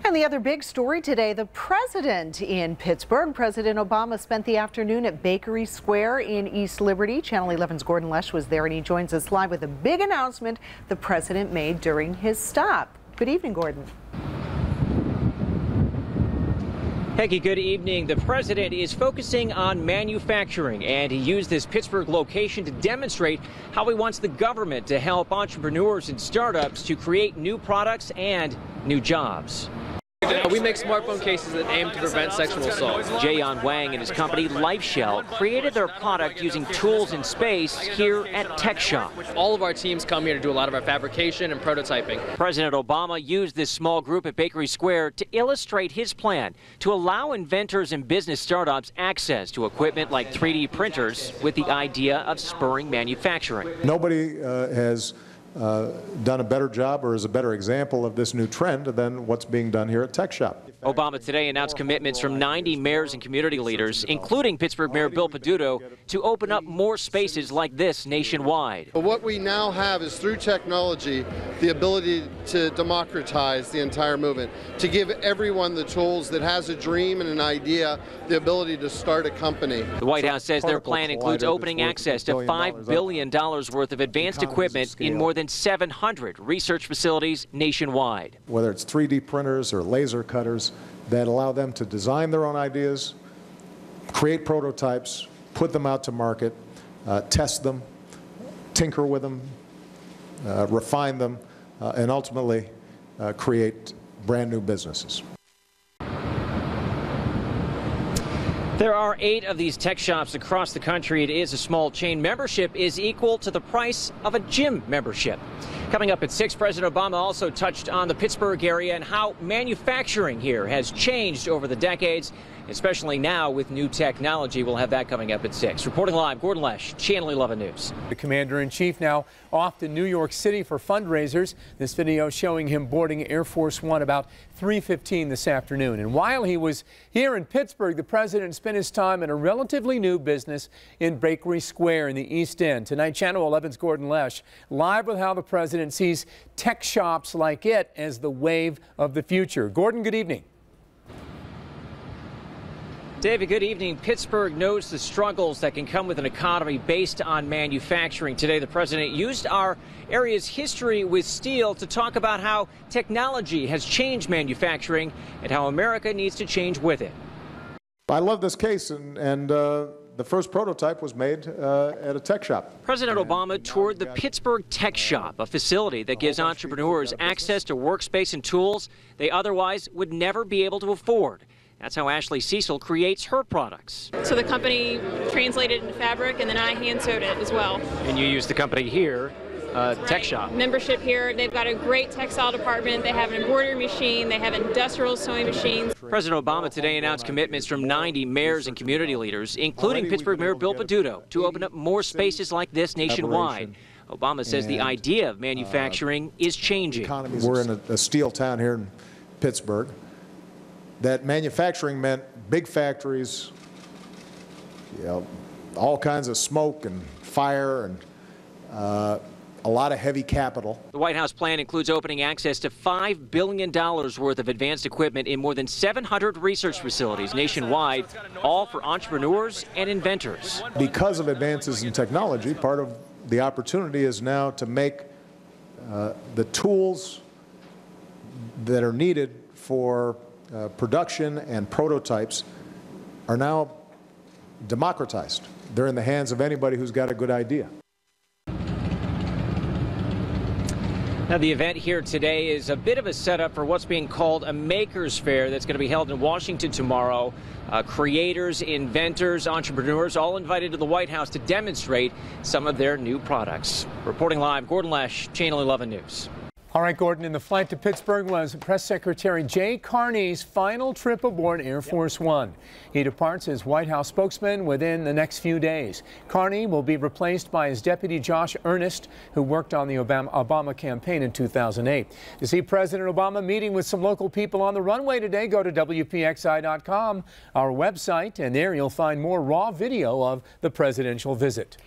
And the other big story today, the president in Pittsburgh. President Obama spent the afternoon at Bakery Square in East Liberty. Channel 11's Gordon Lesh was there, and he joins us live with a big announcement the president made during his stop. Good evening, Gordon. Peggy, good evening. The president is focusing on manufacturing, and he used this Pittsburgh location to demonstrate how he wants the government to help entrepreneurs and startups to create new products and new jobs. We make smartphone cases that aim to prevent sexual assault. Jayon Wang and his company LifeShell created their product using tools in space here at Tech Shop. All of our teams come here to do a lot of our fabrication and prototyping. President Obama used this small group at Bakery Square to illustrate his plan to allow inventors and business startups access to equipment like 3D printers with the idea of spurring manufacturing. Nobody has done a better job or is a better example of this new trend than what's being done here at Tech Shop. Obama today announced commitments from 90 mayors and community leaders, including Pittsburgh Mayor Bill Peduto, to open up more spaces like this nationwide. But what we now have is, through technology, the ability to democratize the entire movement, to give everyone the tools that has a dream and an idea, the ability to start a company. The White House says their plan includes opening access to $5 billion worth of advanced equipment in more than 700 research facilities nationwide. Whether it's 3D printers or laser cutters that allow them to design their own ideas, create prototypes, put them out to market, test them, tinker with them, refine them, and ultimately create brand new businesses. There are 8 of these tech shops across the country. It is a small chain. Membership is equal to the price of a gym membership. Coming up at 6, President Obama also touched on the Pittsburgh area and how manufacturing here has changed over the decades, especially now with new technology. We'll have that coming up at 6. Reporting live, Gordon Lesh, Channel 11 News. The commander-in-chief now off to New York City for fundraisers. This video showing him boarding Air Force One about 3:15 this afternoon. And while he was here in Pittsburgh, the president spent his time in a relatively new business in Bakery Square in the East End. Tonight, Channel 11's Gordon Lesh live with how the president sees tech shops like it as the wave of the future. Gordon, good evening. David, good evening. Pittsburgh knows the struggles that can come with an economy based on manufacturing. Today, the president used our area's history with steel to talk about how technology has changed manufacturing and how America needs to change with it. I love this case, and the first prototype was made at a tech shop. President Obama toured the Pittsburgh Tech Shop, a facility that gives entrepreneurs access to workspace and tools they otherwise would never be able to afford. That's how Ashley Cecil creates her products. So the company translated into fabric, and then I hand sewed it as well. And you use the company here, Tech Shop. Membership here. They've got a great textile department. They have an embroidery machine. They have industrial sewing machines. President Obama today announced commitments from 90 mayors and community leaders, including Pittsburgh Mayor Bill Peduto, to open up more spaces like this nationwide. Obama says the idea of manufacturing is changing. We're in a steel town here in Pittsburgh. That manufacturing meant big factories, all kinds of smoke and fire and a lot of heavy capital. The White House plan includes opening access to $5 billion worth of advanced equipment in more than 700 research facilities nationwide, all for entrepreneurs and inventors. Because of advances in technology, part of the opportunity is now to make the tools that are needed for production and prototypes are now democratized. They're in the hands of anybody who's got a good idea. Now, the event here today is a bit of a setup for what's being called a Makers Fair that's going to be held in Washington tomorrow. Creators, inventors, entrepreneurs all invited to the White House to demonstrate some of their new products. Reporting live, Gordon Lesh, Channel 11 News. All right, Gordon, in the flight to Pittsburgh was Press Secretary Jay Carney's final trip aboard Air Force One. He departs as White House spokesman within the next few days. Carney will be replaced by his deputy Josh Earnest, who worked on the Obama campaign in 2008. To see President Obama meeting with some local people on the runway today, go to WPXI.com, our website, and there you'll find more raw video of the presidential visit.